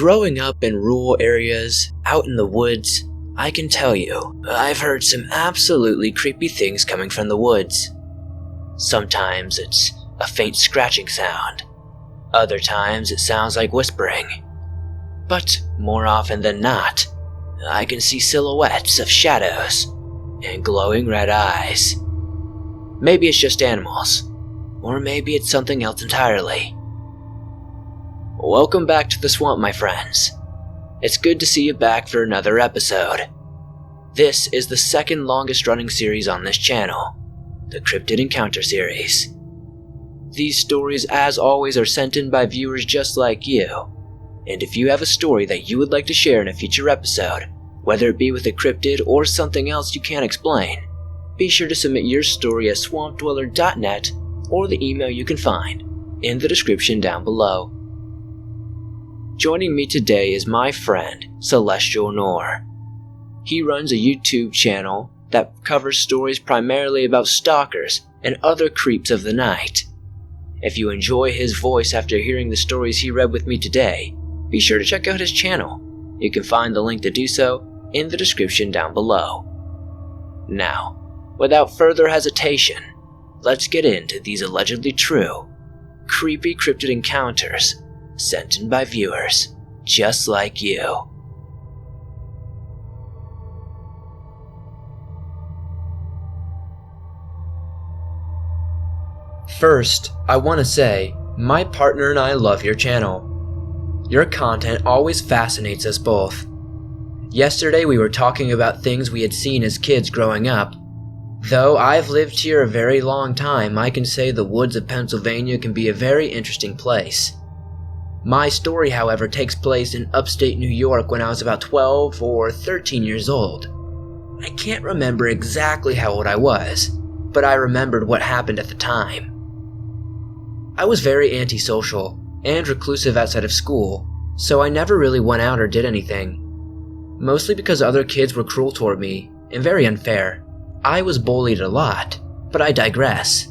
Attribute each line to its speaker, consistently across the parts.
Speaker 1: Growing up in rural areas, out in the woods, I can tell you, I've heard some absolutely creepy things coming from the woods. Sometimes it's a faint scratching sound. Other times it sounds like whispering. But more often than not, I can see silhouettes of shadows and glowing red eyes. Maybe it's just animals, or maybe it's something else entirely. Welcome back to the swamp, my friends. It's good to see you back for another episode. This is the second longest running series on this channel, the Cryptid Encounter series. These stories, as always, are sent in by viewers just like you. And if you have a story that you would like to share in a future episode, whether it be with a cryptid or something else you can't explain, be sure to submit your story at swampdweller.net or the email you can find in the description down below. Joining me today is my friend, Celestial Noor. He runs a YouTube channel that covers stories primarily about stalkers and other creeps of the night. If you enjoy his voice after hearing the stories he read with me today, be sure to check out his channel. You can find the link to do so in the description down below. Now, without further hesitation, let's get into these allegedly true, creepy cryptid encounters sent in by viewers just like you. First, I want to say, my partner and I love your channel. Your content always fascinates us both. Yesterday we were talking about things we had seen as kids growing up. Though I've lived here a very long time, I can say the woods of Pennsylvania can be a very interesting place. My story, however, takes place in upstate New York when I was about 12 or 13 years old. I can't remember exactly how old I was, but I remembered what happened at the time. I was very antisocial and reclusive outside of school, so I never really went out or did anything. Mostly because other kids were cruel toward me and very unfair. I was bullied a lot, but I digress.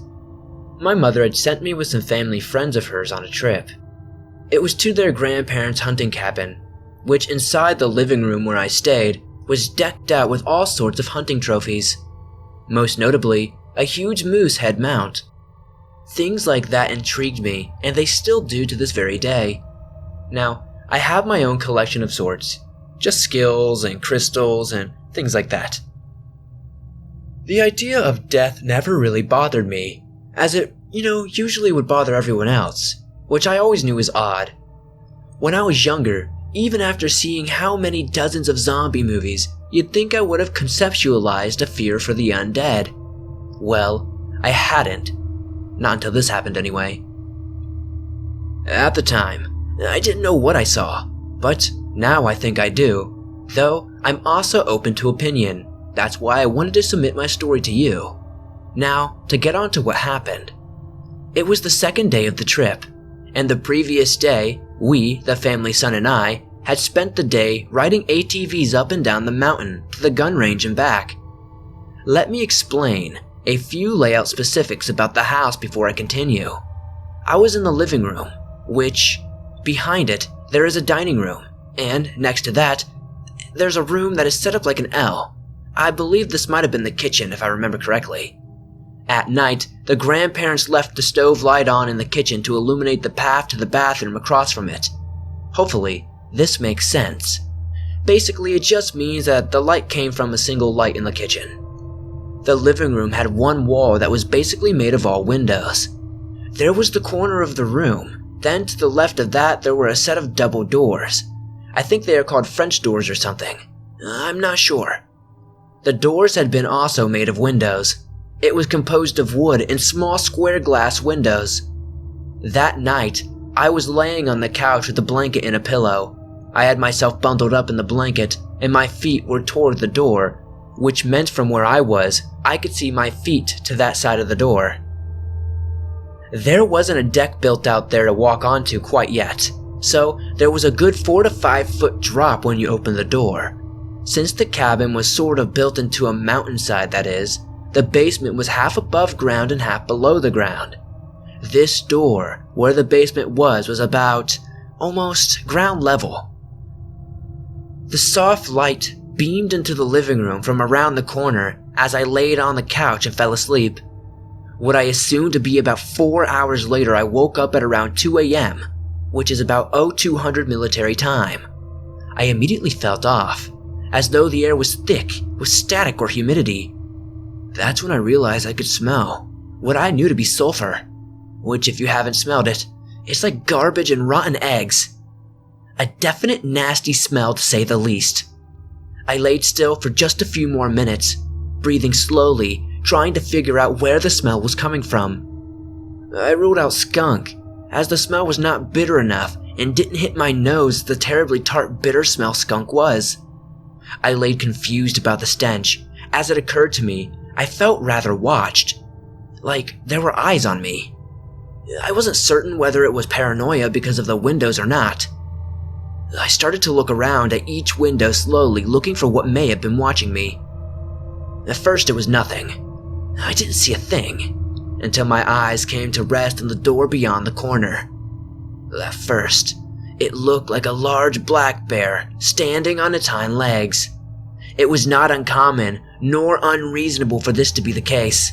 Speaker 1: My mother had sent me with some family friends of hers on a trip. It was to their grandparents' hunting cabin, which inside the living room where I stayed was decked out with all sorts of hunting trophies. Most notably, a huge moose head mount. Things like that intrigued me, and they still do to this very day. Now, I have my own collection of sorts, just skills and crystals and things like that. The idea of death never really bothered me, as it, usually would bother everyone else, which I always knew was odd. When I was younger, even after seeing how many dozens of zombie movies, you'd think I would have conceptualized a fear for the undead. Well, I hadn't. Not until this happened anyway. At the time, I didn't know what I saw, but now I think I do. Though, I'm also open to opinion. That's why I wanted to submit my story to you. Now, to get on to what happened. It was the second day of the trip, and the previous day, we, the family son and I, had spent the day riding ATVs up and down the mountain to the gun range and back. Let me explain a few layout specifics about the house before I continue. I was in the living room, which, behind it, there is a dining room, and next to that, there's a room that is set up like an L. I believe this might have been the kitchen if I remember correctly. At night, the grandparents left the stove light on in the kitchen to illuminate the path to the bathroom across from it. Hopefully, this makes sense. Basically, it just means that the light came from a single light in the kitchen. The living room had one wall that was basically made of all windows. There was the corner of the room, then to the left of that there were a set of double doors. I think they are called French doors or something. I'm not sure. The doors had been also made of windows. It was composed of wood and small square glass windows. That night, I was laying on the couch with a blanket and a pillow. I had myself bundled up in the blanket, and my feet were toward the door, which meant from where I was, I could see my feet to that side of the door. There wasn't a deck built out there to walk onto quite yet, so there was a good 4 to 5 foot drop when you opened the door. Since the cabin was sort of built into a mountainside, that is, the basement was half above ground and half below the ground. This door, where the basement was about almost ground level, The soft light beamed into the living room from around the corner as I laid on the couch and fell asleep. What I assumed to be about 4 hours later, I woke up at around 2 a.m., which is about 0200 military time. I immediately felt off, as though the air was thick with static or humidity. That's when I realized I could smell what I knew to be sulfur, which, if you haven't smelled it, it's like garbage and rotten eggs. A definite nasty smell, to say the least. I laid still for just a few more minutes, breathing slowly, trying to figure out where the smell was coming from. I ruled out skunk, as the smell was not bitter enough and didn't hit my nose the terribly tart bitter smell skunk was. I laid confused about the stench. As it occurred to me, I felt rather watched, like there were eyes on me. I wasn't certain whether it was paranoia because of the windows or not. I started to look around at each window slowly, looking for what may have been watching me. At first it was nothing. I didn't see a thing, until my eyes came to rest on the door beyond the corner. At first, it looked like a large black bear standing on its hind legs. It was not uncommon nor unreasonable for this to be the case.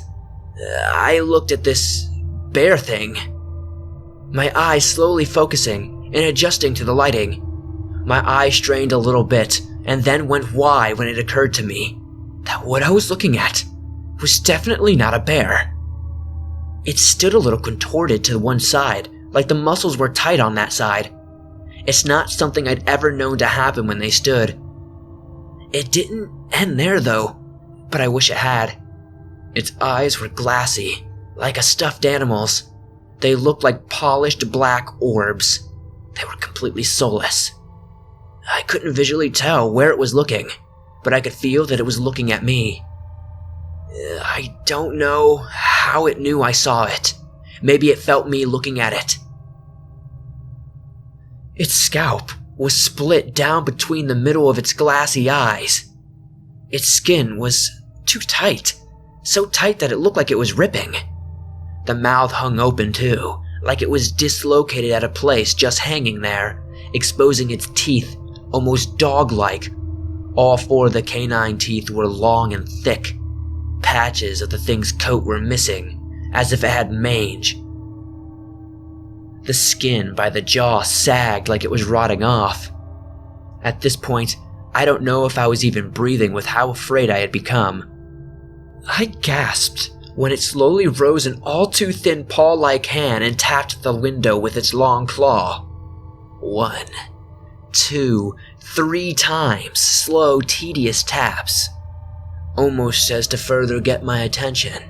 Speaker 1: I looked at this bear thing, my eyes slowly focusing and adjusting to the lighting. My eyes strained a little bit and then went wide when it occurred to me that what I was looking at was definitely not a bear. It stood a little contorted to one side, like the muscles were tight on that side. It's not something I'd ever known to happen when they stood. It didn't end there though, but I wish it had. Its eyes were glassy, like a stuffed animal's. They looked like polished black orbs. They were completely soulless. I couldn't visually tell where it was looking, but I could feel that it was looking at me. I don't know how it knew I saw it. Maybe it felt me looking at it. Its scalp was split down between the middle of its glassy eyes. Its skin was too tight, so tight that it looked like it was ripping. The mouth hung open too, like it was dislocated at a place, just hanging there, exposing its teeth, almost dog-like. All four of the canine teeth were long and thick. Patches of the thing's coat were missing, as if it had mange. The skin by the jaw sagged like it was rotting off. At this point, I don't know if I was even breathing with how afraid I had become. I gasped when it slowly rose an all-too-thin paw-like hand and tapped the window with its long claw. 1, 2, 3 times, slow, tedious taps, almost as to further get my attention.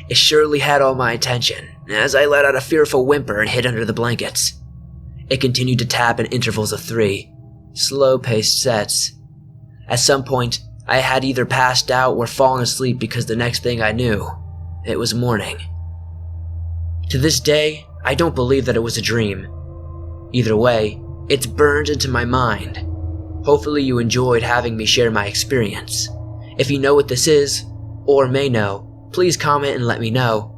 Speaker 1: It surely had all my attention, as I let out a fearful whimper and hid under the blankets. It continued to tap in intervals of 3, slow-paced sets. At some point, I had either passed out or fallen asleep because the next thing I knew, it was morning. To this day, I don't believe that it was a dream. Either way, it's burned into my mind. Hopefully you enjoyed having me share my experience. If you know what this is, or may know, please comment and let me know.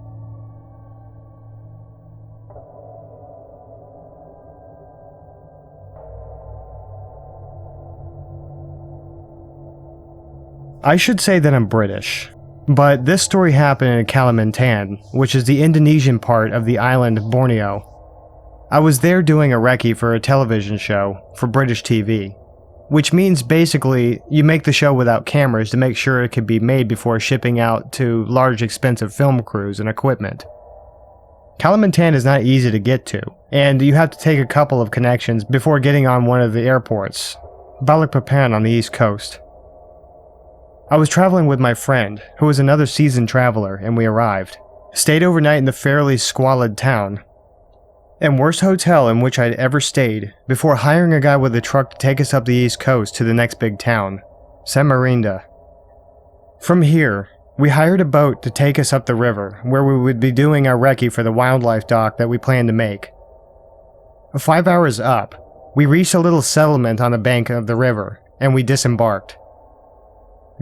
Speaker 2: I should say that I'm British, but this story happened in Kalimantan, which is the Indonesian part of the island of Borneo. I was there doing a recce for a television show for British TV, which means basically you make the show without cameras to make sure it could be made before shipping out to large expensive film crews and equipment. Kalimantan is not easy to get to, and you have to take a couple of connections before getting on one of the airports, Balikpapan on the east coast. I was traveling with my friend, who was another seasoned traveler, and we arrived. Stayed overnight in the fairly squalid town, and worst hotel in which I'd ever stayed, before hiring a guy with a truck to take us up the east coast to the next big town, Samarinda. From here, we hired a boat to take us up the river, where we would be doing our recce for the wildlife doc that we planned to make. 5 hours up, we reached a little settlement on the bank of the river, and we disembarked.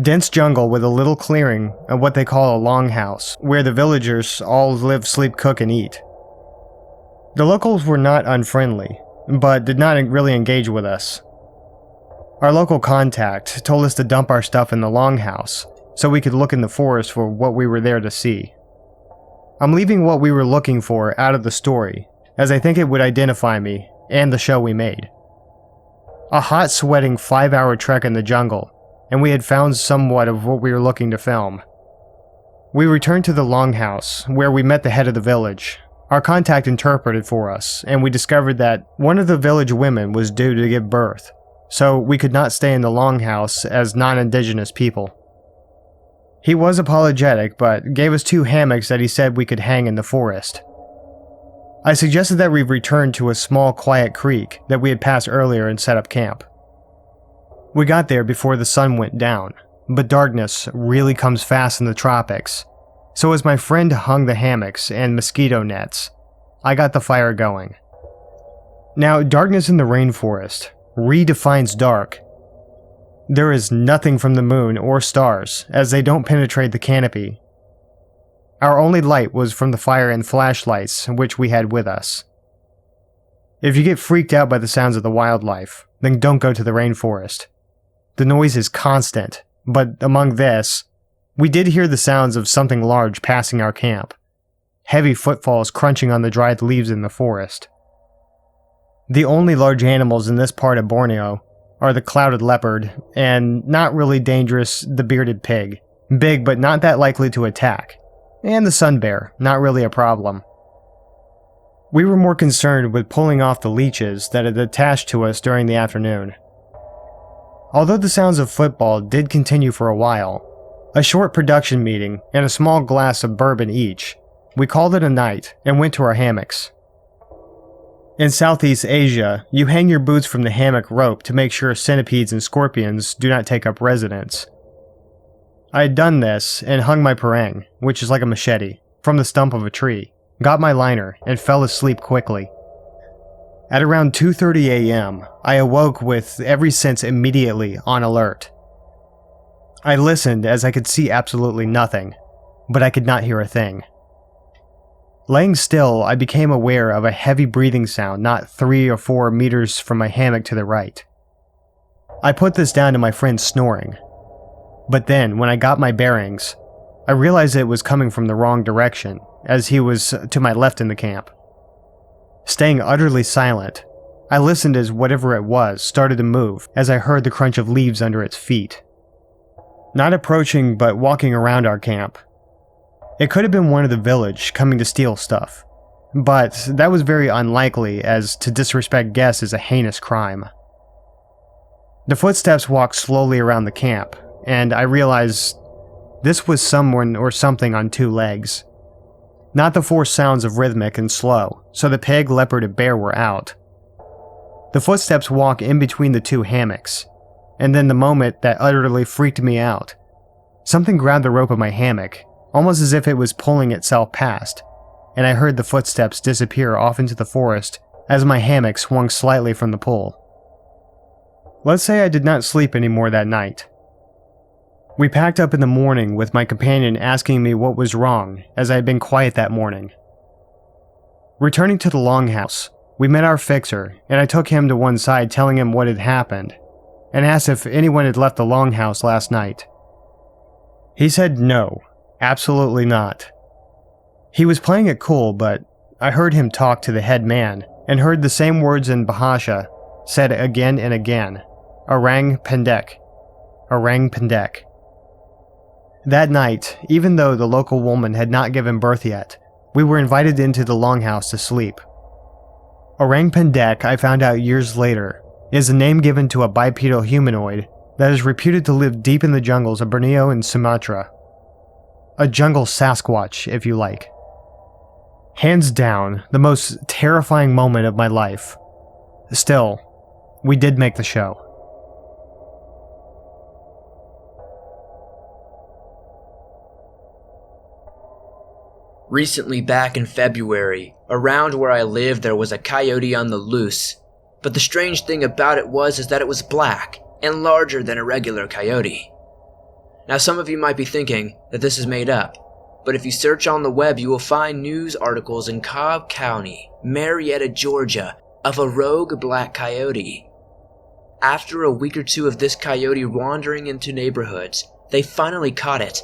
Speaker 2: Dense jungle with a little clearing of what they call a longhouse, where the villagers all live, sleep, cook, and eat. The locals were not unfriendly, but did not really engage with us. Our local contact told us to dump our stuff in the Longhouse so we could look in the forest for what we were there to see. I'm leaving what we were looking for out of the story, as I think it would identify me and the show we made. A hot, sweating 5-hour trek in the jungle, and we had found somewhat of what we were looking to film. We returned to the Longhouse, where we met the head of the village. Our contact interpreted for us, and we discovered that one of the village women was due to give birth, so we could not stay in the Longhouse as non-indigenous people. He was apologetic, but gave us 2 hammocks that he said we could hang in the forest. I suggested that we return to a small, quiet creek that we had passed earlier and set up camp. We got there before the sun went down, but darkness really comes fast in the tropics, so as my friend hung the hammocks and mosquito nets, I got the fire going. Now, darkness in the rainforest redefines dark. There is nothing from the moon or stars, as they don't penetrate the canopy. Our only light was from the fire and flashlights which we had with us. If you get freaked out by the sounds of the wildlife, then don't go to the rainforest. The noise is constant, but among this, we did hear the sounds of something large passing our camp. Heavy footfalls crunching on the dried leaves in the forest. The only large animals in this part of Borneo are the clouded leopard, and not really dangerous, the bearded pig. Big but not that likely to attack. And the sun bear, not really a problem. We were more concerned with pulling off the leeches that had attached to us during the afternoon. Although the sounds of football did continue for a while, a short production meeting and a small glass of bourbon each, we called it a night and went to our hammocks. In Southeast Asia, you hang your boots from the hammock rope to make sure centipedes and scorpions do not take up residence. I had done this and hung my parang, which is like a machete, from the stump of a tree, got my liner, and fell asleep quickly. At around 2:30 a.m., I awoke with every sense immediately on alert. I listened as I could see absolutely nothing, but I could not hear a thing. Laying still, I became aware of a heavy breathing sound not 3 or 4 meters from my hammock to the right. I put this down to my friend snoring. But then, when I got my bearings, I realized it was coming from the wrong direction, as he was to my left in the camp. Staying utterly silent, I listened as whatever it was started to move as I heard the crunch of leaves under its feet. Not approaching, but walking around our camp. It could have been one of the village coming to steal stuff, but that was very unlikely, as to disrespect guests is a heinous crime. The footsteps walked slowly around the camp, and I realized this was someone or something on 2 legs. Not the forced sounds of rhythmic and slow, so the pig, leopard, and bear were out. The footsteps walk in between the 2 hammocks, and then the moment that utterly freaked me out, something grabbed the rope of my hammock, almost as if it was pulling itself past, and I heard the footsteps disappear off into the forest as my hammock swung slightly from the pull. Let's say I did not sleep anymore that night. We packed up in the morning with my companion asking me what was wrong, as I had been quiet that morning. Returning to the Longhouse, we met our fixer, and I took him to one side telling him what had happened, and asked if anyone had left the Longhouse last night. He said no, absolutely not. He was playing it cool, but I heard him talk to the head man, and heard the same words in Bahasa, said again and again, Orang pendek, Orang pendek. That night, even though the local woman had not given birth yet, we were invited into the Longhouse to sleep. Orang pendek, I found out years later, is a name given to a bipedal humanoid that is reputed to live deep in the jungles of Borneo and Sumatra. A jungle Sasquatch, if you like. Hands down, the most terrifying moment of my life. Still, we did make the show.
Speaker 1: Recently, back in February, around where I live there was a coyote on the loose, but the strange thing about it was that it was black and larger than a regular coyote. Now some of you might be thinking that this is made up, but if you search on the web you will find news articles in Cobb County, Marietta, Georgia, of a rogue black coyote. After a week or two of this coyote wandering into neighborhoods, they finally caught it.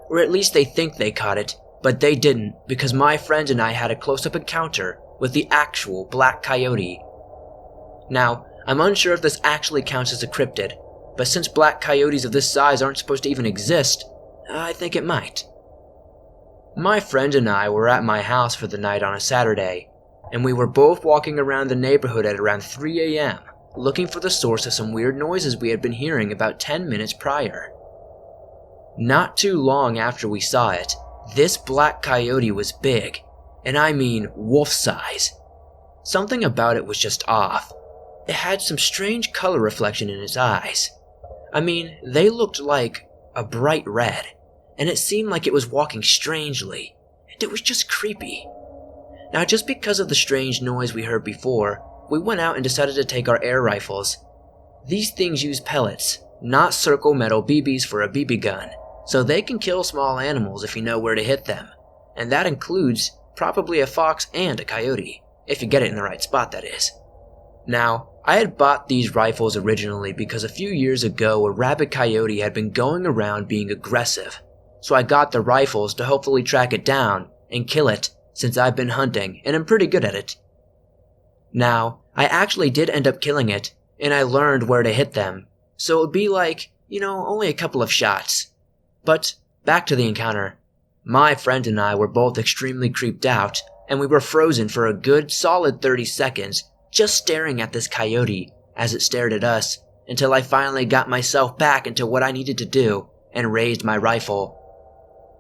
Speaker 1: Or at least they think they caught it, but they didn't because my friend and I had a close-up encounter with the actual black coyote. Now, I'm unsure if this actually counts as a cryptid, but since black coyotes of this size aren't supposed to even exist, I think it might. My friend and I were at my house for the night on a Saturday, and we were both walking around the neighborhood at around 3 a.m., looking for the source of some weird noises we had been hearing about 10 minutes prior. Not too long after we saw it, this black coyote was big, and I mean wolf size. Something about it was just off. It had some strange color reflection in its eyes. I mean, they looked like a bright red, and it seemed like it was walking strangely, and it was just creepy. Now, just because of the strange noise we heard before, we went out and decided to take our air rifles. These things use pellets, not circle metal BBs for a BB gun, so they can kill small animals if you know where to hit them, and that includes probably a fox and a coyote, if you get it in the right spot, that is. Now, I had bought these rifles originally because a few years ago a rabid coyote had been going around being aggressive, so I got the rifles to hopefully track it down and kill it since I've been hunting and am pretty good at it. Now, I actually did end up killing it, and I learned where to hit them, so it would be like, only a couple of shots. But, back to the encounter. My friend and I were both extremely creeped out, and we were frozen for a good solid 30 seconds just staring at this coyote as it stared at us, until I finally got myself back into what I needed to do and raised my rifle.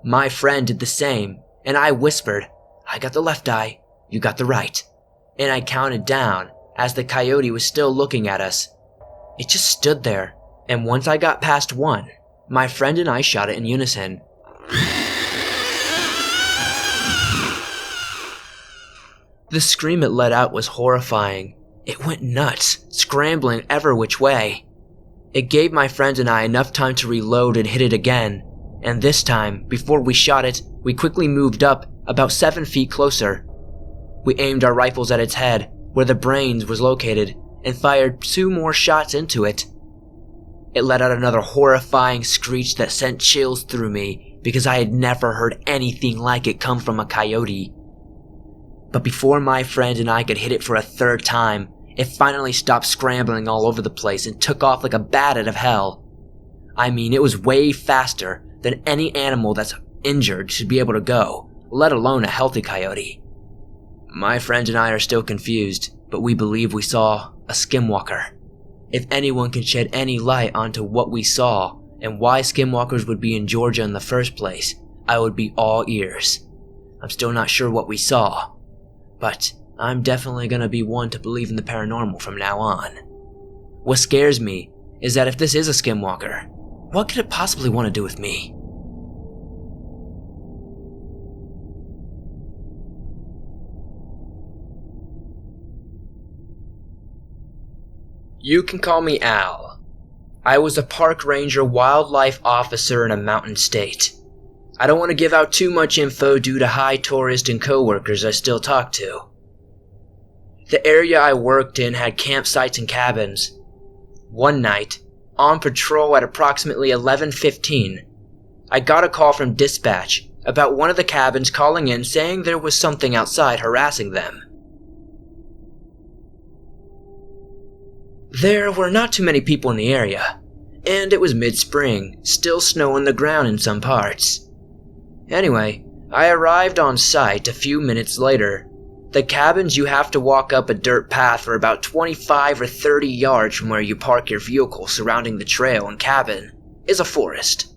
Speaker 1: My friend did the same, and I whispered, "I got the left eye, you got the right." And I counted down as the coyote was still looking at us. It just stood there, and once I got past 1, my friend and I shot it in unison. The scream it let out was horrifying. It went nuts, scrambling ever which way. It gave my friend and I enough time to reload and hit it again, and this time, before we shot it, we quickly moved up about 7 feet closer. We aimed our rifles at its head, where the brains was located, and fired 2 more shots into it. It let out another horrifying screech that sent chills through me because I had never heard anything like it come from a coyote. But before my friend and I could hit it for a 3rd time, it finally stopped scrambling all over the place and took off like a bat out of hell. I mean, it was way faster than any animal that's injured should be able to go, let alone a healthy coyote. My friend and I are still confused, but we believe we saw a skinwalker. If anyone can shed any light onto what we saw and why skinwalkers would be in Georgia in the first place, I would be all ears. I'm still not sure what we saw, but I'm definitely gonna be one to believe in the paranormal from now on. What scares me is that if this is a skinwalker, what could it possibly want to do with me? You can call me Al. I was a park ranger wildlife officer in a mountain state. I don't want to give out too much info due to high tourists and coworkers I still talk to. The area I worked in had campsites and cabins. One night, on patrol at approximately 11:15, I got a call from dispatch about one of the cabins calling in saying there was something outside harassing them. There were not too many people in the area, and it was mid-spring, still snow on the ground in some parts. Anyway, I arrived on site a few minutes later. The cabins, you have to walk up a dirt path for about 25 or 30 yards from where you park your vehicle. Surrounding the trail and cabin is a forest.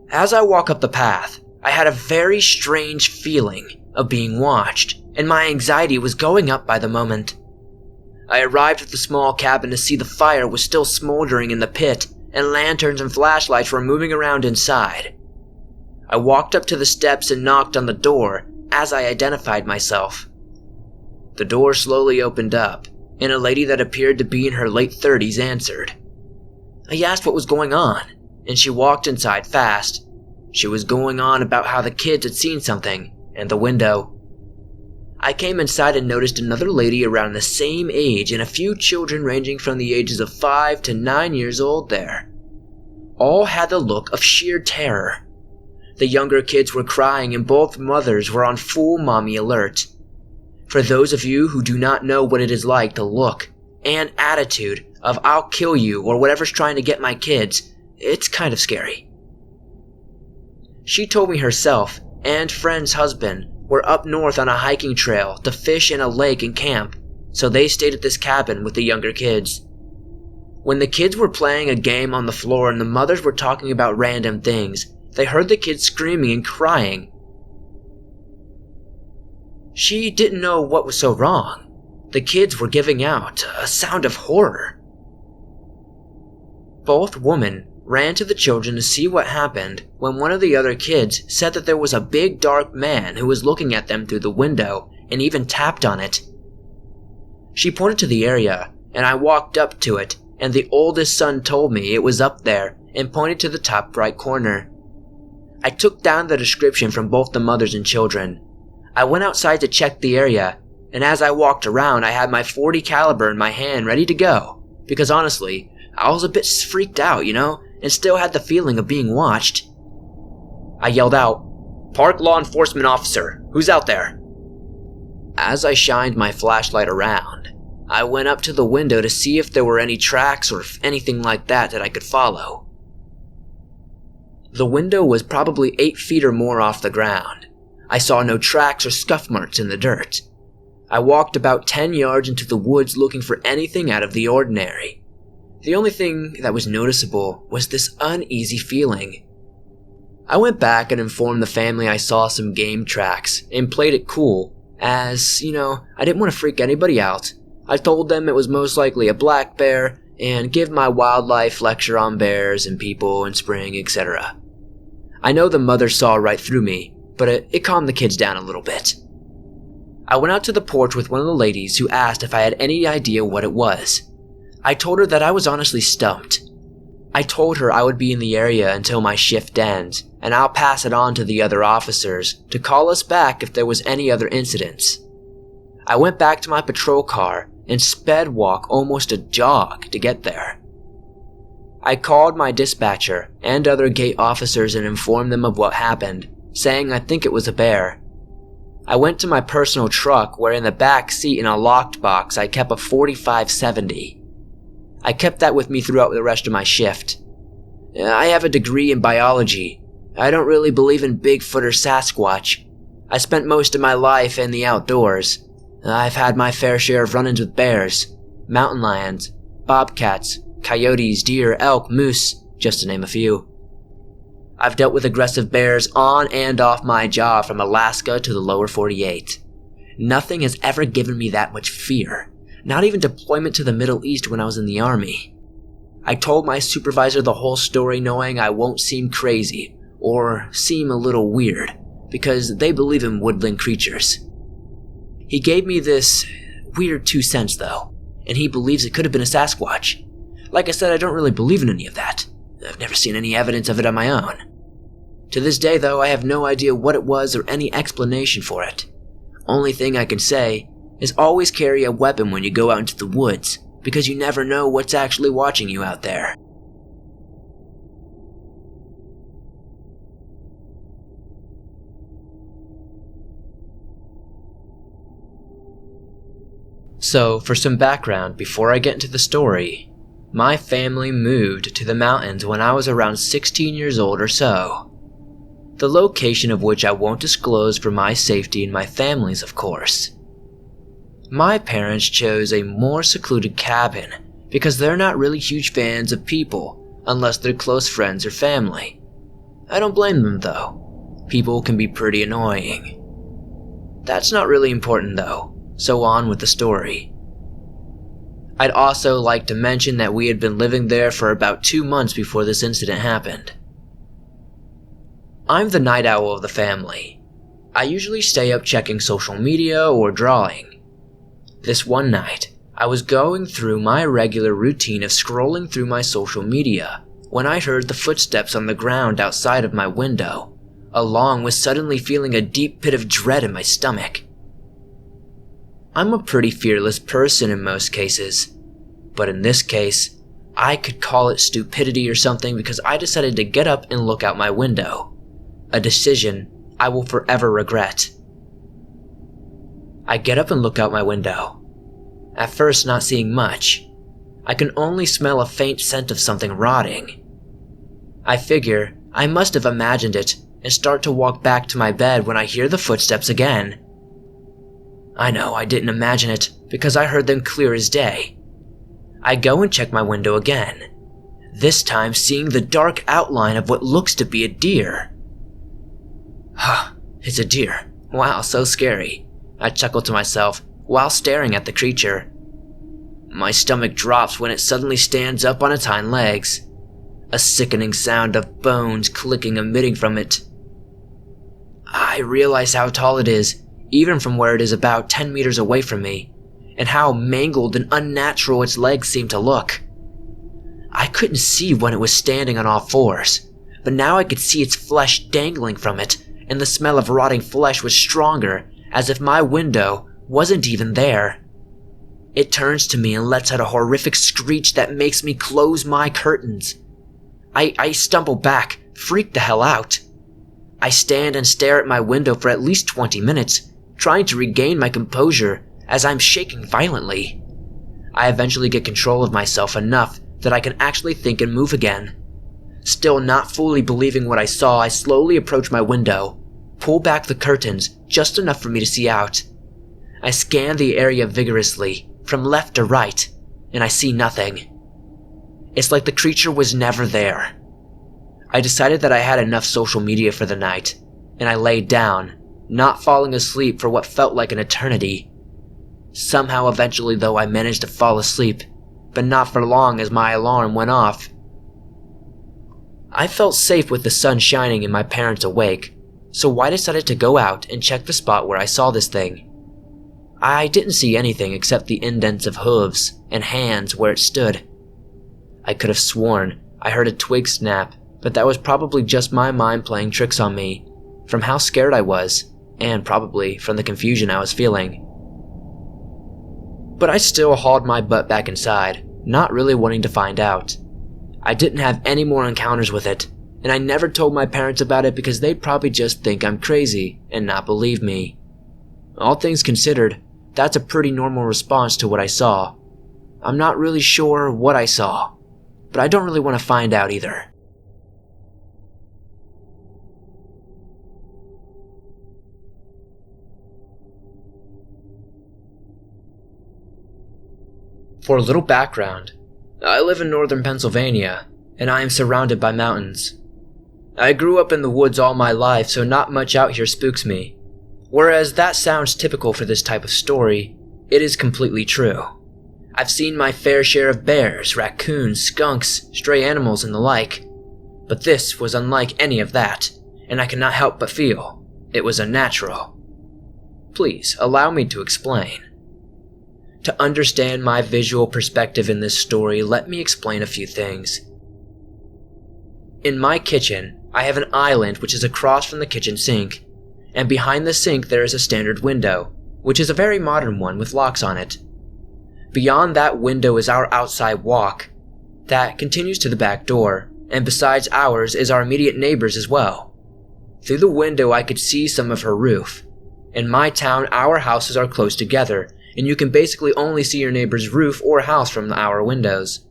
Speaker 1: As I walk up the path, I had a very strange feeling of being watched, and my anxiety was going up by the moment. I arrived at the small cabin to see the fire was still smoldering in the pit, and lanterns and flashlights were moving around inside. I walked up to the steps and knocked on the door as I identified myself. The door slowly opened up, and a lady that appeared to be in her late 30s answered. I asked what was going on, and she walked inside fast. She was going on about how the kids had seen something in the window. I came inside and noticed another lady around the same age and a few children ranging from the ages of 5 to 9 years old there. All had the look of sheer terror. The younger kids were crying and both mothers were on full mommy alert. For those of you who do not know what it is like to look and attitude of "I'll kill you" or whatever's trying to get my kids, it's kind of scary. She told me herself and friend's husband were up north on a hiking trail to fish in a lake and camp, so they stayed at this cabin with the younger kids. When the kids were playing a game on the floor and the mothers were talking about random things, they heard the kids screaming and crying. She didn't know what was so wrong. The kids were giving out a sound of horror. Both women ran to the children to see what happened when one of the other kids said that there was a big dark man who was looking at them through the window and even tapped on it. She pointed to the area and I walked up to it, and the oldest son told me it was up there and pointed to the top right corner. I took down the description from both the mothers and children. I went outside to check the area, and as I walked around I had my .40 caliber in my hand ready to go, because honestly, I was a bit freaked out, and still had the feeling of being watched. I yelled out, "Park law enforcement officer, who's out there?" As I shined my flashlight around, I went up to the window to see if there were any tracks or anything like that I could follow. The window was probably 8 feet or more off the ground. I saw no tracks or scuff marks in the dirt. I walked about 10 yards into the woods looking for anything out of the ordinary. The only thing that was noticeable was this uneasy feeling. I went back and informed the family I saw some game tracks and played it cool, as, I didn't want to freak anybody out. I told them it was most likely a black bear and give my wildlife lecture on bears and people in spring, etc. I know the mother saw right through me, but it calmed the kids down a little bit. I went out to the porch with one of the ladies who asked if I had any idea what it was. I told her that I was honestly stumped. I told her I would be in the area until my shift ends, and I'll pass it on to the other officers to call us back if there was any other incidents. I went back to my patrol car and sped walk almost a jog to get there. I called my dispatcher and other gate officers and informed them of what happened, saying I think it was a bear. I went to my personal truck where in the back seat in a locked box I kept a .45-70. I kept that with me throughout the rest of my shift. I have a degree in biology. I don't really believe in Bigfoot or Sasquatch. I spent most of my life in the outdoors. I've had my fair share of run-ins with bears, mountain lions, bobcats, coyotes, deer, elk, moose, just to name a few. I've dealt with aggressive bears on and off my job from Alaska to the lower 48. Nothing has ever given me that much fear, not even deployment to the Middle East when I was in the Army. I told my supervisor the whole story knowing I won't seem crazy or seem a little weird, because they believe in woodland creatures. He gave me this weird 2 cents though, and he believes it could have been a Sasquatch. Like I said, I don't really believe in any of that. I've never seen any evidence of it on my own. To this day though, I have no idea what it was or any explanation for it. Only thing I can say is always carry a weapon when you go out into the woods, because you never know what's actually watching you out there. So, for some background before I get into the story, my family moved to the mountains when I was around 16 years old or so. The location of which I won't disclose for my safety and my family's, of course. My parents chose a more secluded cabin because they're not really huge fans of people unless they're close friends or family. I don't blame them though. People can be pretty annoying. That's not really important though. So on with the story. I'd also like to mention that we had been living there for about 2 months before this incident happened. I'm the night owl of the family. I usually stay up checking social media or drawing. This one night, I was going through my regular routine of scrolling through my social media when I heard the footsteps on the ground outside of my window, along with suddenly feeling a deep pit of dread in my stomach. I'm a pretty fearless person in most cases, but in this case, I could call it stupidity or something because I decided to get up and look out my window, a decision I will forever regret. I get up and look out my window. At first, not seeing much. I can only smell a faint scent of something rotting. I figure I must have imagined it and start to walk back to my bed when I hear the footsteps again. I know I didn't imagine it because I heard them clear as day. I go and check my window again, this time seeing the dark outline of what looks to be a deer. Huh, it's a deer. Wow, so scary. I chuckle to myself while staring at the creature. My stomach drops when it suddenly stands up on its hind legs, a sickening sound of bones clicking emitting from it. I realize how tall it is, even from where it is about 10 meters away from me, and how mangled and unnatural its legs seem to look. I couldn't see when it was standing on all fours, but now I could see its flesh dangling from it, and the smell of rotting flesh was stronger, as if my window wasn't even there. It turns to me and lets out a horrific screech that makes me close my curtains. I stumble back, freaked the hell out. I stand and stare at my window for at least 20 minutes, trying to regain my composure as I'm shaking violently. I eventually get control of myself enough that I can actually think and move again. Still not fully believing what I saw, I slowly approach my window, pull back the curtains just enough for me to see out. I scan the area vigorously, from left to right, and I see nothing. It's like the creature was never there. I decided that I had enough social media for the night, and I laid down, not falling asleep for what felt like an eternity. Somehow eventually though I managed to fall asleep, but not for long as my alarm went off. I felt safe with the sun shining and my parents awake, so I decided to go out and check the spot where I saw this thing. I didn't see anything except the indents of hooves and hands where it stood. I could have sworn I heard a twig snap, but that was probably just my mind playing tricks on me, from how scared I was, and probably from the confusion I was feeling. But I still hauled my butt back inside, not really wanting to find out. I didn't have any more encounters with it, and I never told my parents about it because they'd probably just think I'm crazy and not believe me. All things considered, that's a pretty normal response to what I saw. I'm not really sure what I saw, but I don't really want to find out either. For a little background, I live in northern Pennsylvania, and I am surrounded by mountains. I grew up in the woods all my life, so not much out here spooks me. Whereas that sounds typical for this type of story, it is completely true. I've seen my fair share of bears, raccoons, skunks, stray animals, and the like. But this was unlike any of that, and I cannot help but feel it was unnatural. Please allow me to explain. To understand my visual perspective in this story, let me explain a few things. In my kitchen, I have an island which is across from the kitchen sink, and behind the sink there is a standard window, which is a very modern one with locks on it. Beyond that window is our outside walk. That continues to the back door, and besides ours is our immediate neighbor's as well. Through the window I could see some of her roof. In my town, our houses are close together, and you can basically only see your neighbor's roof or house from our windows.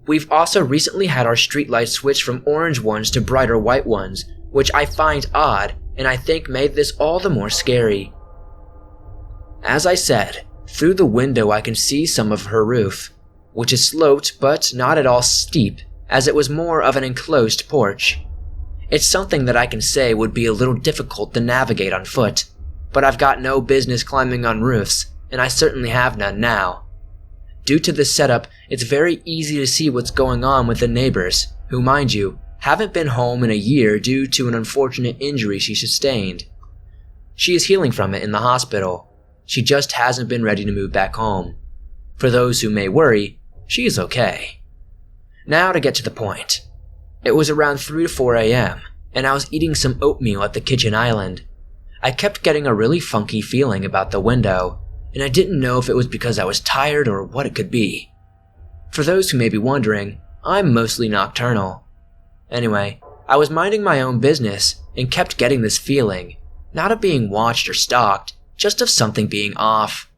Speaker 1: We've also recently had our streetlights switched from orange ones to brighter white ones, which I find odd and I think made this all the more scary. As I said, through the window I can see some of her roof, which is sloped but not at all steep, as it was more of an enclosed porch. It's something that I can say would be a little difficult to navigate on foot, but I've got no business climbing on roofs, and I certainly have none now. Due to this setup, it's very easy to see what's going on with the neighbors, who, mind you, haven't been home in a year due to an unfortunate injury she sustained. She is healing from it in the hospital. She just hasn't been ready to move back home. For those who may worry, she is okay. Now to get to the point. It was around 3 to 4 a.m., and I was eating some oatmeal at the kitchen island. I kept getting a really funky feeling about the window, and I didn't know if it was because I was tired or what it could be. For those who may be wondering, I'm mostly nocturnal. Anyway, I was minding my own business and kept getting this feeling, not of being watched or stalked, just of something being off.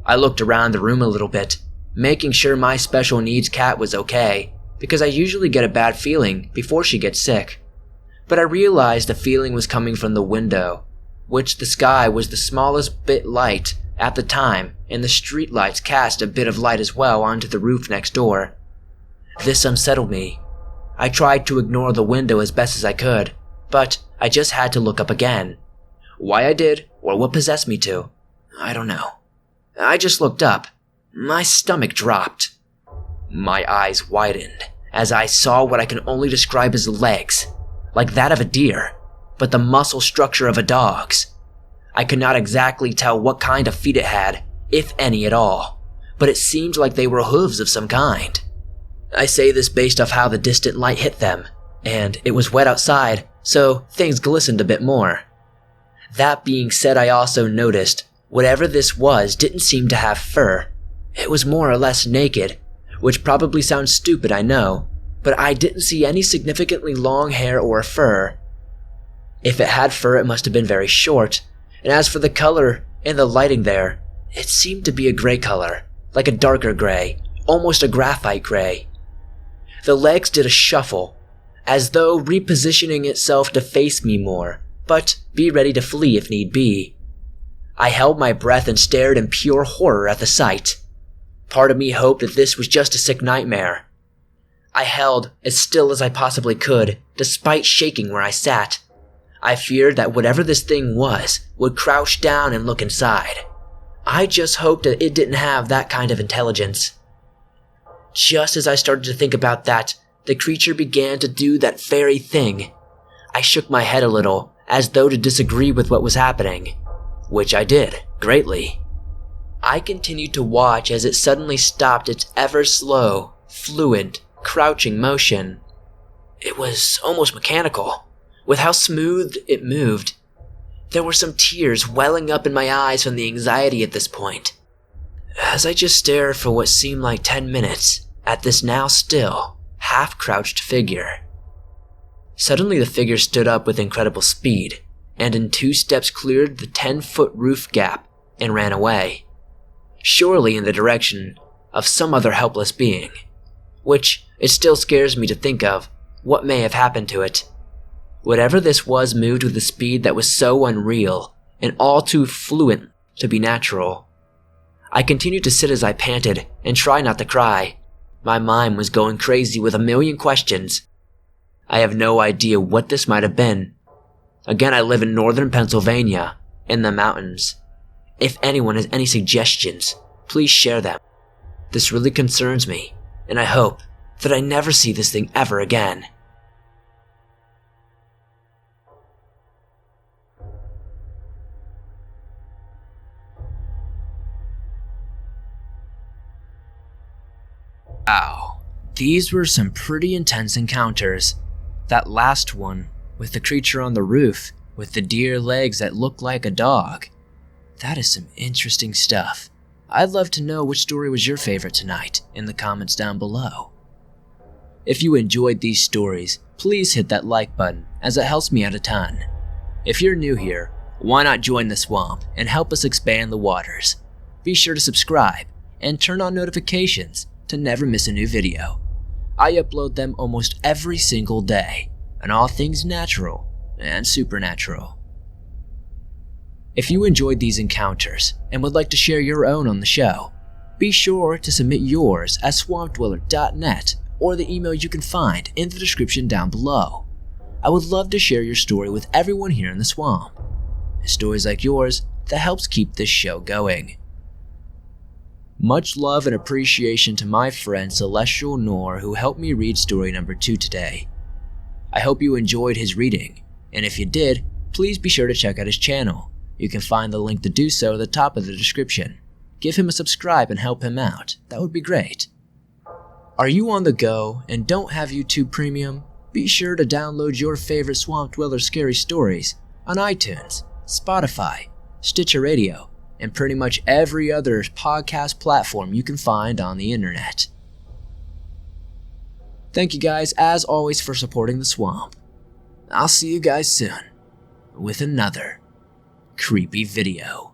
Speaker 1: I looked around the room a little bit, making sure my special needs cat was okay, because I usually get a bad feeling before she gets sick. But I realized the feeling was coming from the window, which the sky was the smallest bit light at the time, and the street lights cast a bit of light as well onto the roof next door. This unsettled me. I tried to ignore the window as best as I could, but I just had to look up again. Why I did, or what possessed me to, I don't know. I just looked up. My stomach dropped. My eyes widened as I saw what I can only describe as legs, like that of a deer, but the muscle structure of a dog's. I could not exactly tell what kind of feet it had, if any at all, but it seemed like they were hooves of some kind. I say this based off how the distant light hit them, and it was wet outside, so things glistened a bit more. That being said, I also noticed whatever this was didn't seem to have fur. It was more or less naked, which probably sounds stupid, I know, but I didn't see any significantly long hair or fur. If it had fur, it must have been very short, and as for the color and the lighting there, it seemed to be a gray color, like a darker gray, almost a graphite gray. The legs did a shuffle, as though repositioning itself to face me more, but be ready to flee if need be. I held my breath and stared in pure horror at the sight. Part of me hoped that this was just a sick nightmare. I held as still as I possibly could, despite shaking where I sat. I feared that whatever this thing was would crouch down and look inside. I just hoped that it didn't have that kind of intelligence. Just as I started to think about that, the creature began to do that very thing. I shook my head a little, as though to disagree with what was happening, which I did, greatly. I continued to watch as it suddenly stopped its ever-slow, fluent, crouching motion. It was almost mechanical, with how smooth it moved. There were some tears welling up in my eyes from the anxiety at this point, as I just stared for what seemed like 10 minutes at this now still, half-crouched figure. Suddenly the figure stood up with incredible speed, and in 2 steps cleared the 10-foot roof gap and ran away, surely in the direction of some other helpless being, which it still scares me to think of what may have happened to it. Whatever this was moved with a speed that was so unreal and all too fluent to be natural. I continued to sit as I panted and try not to cry. My mind was going crazy with a million questions. I have no idea what this might have been. Again, I live in northern Pennsylvania, in the mountains. If anyone has any suggestions, please share them. This really concerns me, and I hope that I never see this thing ever again. Wow, these were some pretty intense encounters. That last one, with the creature on the roof, with the deer legs that looked like a dog. That is some interesting stuff. I'd love to know which story was your favorite tonight in the comments down below. If you enjoyed these stories, please hit that like button, as it helps me out a ton. If you're new here, why not join the swamp and help us expand the waters? Be sure to subscribe and turn on notifications to never miss a new video. I upload them almost every single day, on all things natural and supernatural. If you enjoyed these encounters and would like to share your own on the show, be sure to submit yours at swampdweller.net or the email you can find in the description down below. I would love to share your story with everyone here in the swamp. It's stories like yours that helps keep this show going. Much love and appreciation to my friend Celestial Nor, who helped me read story number 2 today. I hope you enjoyed his reading, and if you did, please be sure to check out his channel. You can find the link to do so at the top of the description. Give him a subscribe and help him out. That would be great. Are you on the go and don't have YouTube Premium? Be sure to download your favorite Swamp Dweller scary stories on iTunes, Spotify, Stitcher Radio, and pretty much every other podcast platform you can find on the internet. Thank you guys, as always, for supporting the swamp. I'll see you guys soon with another creepy video.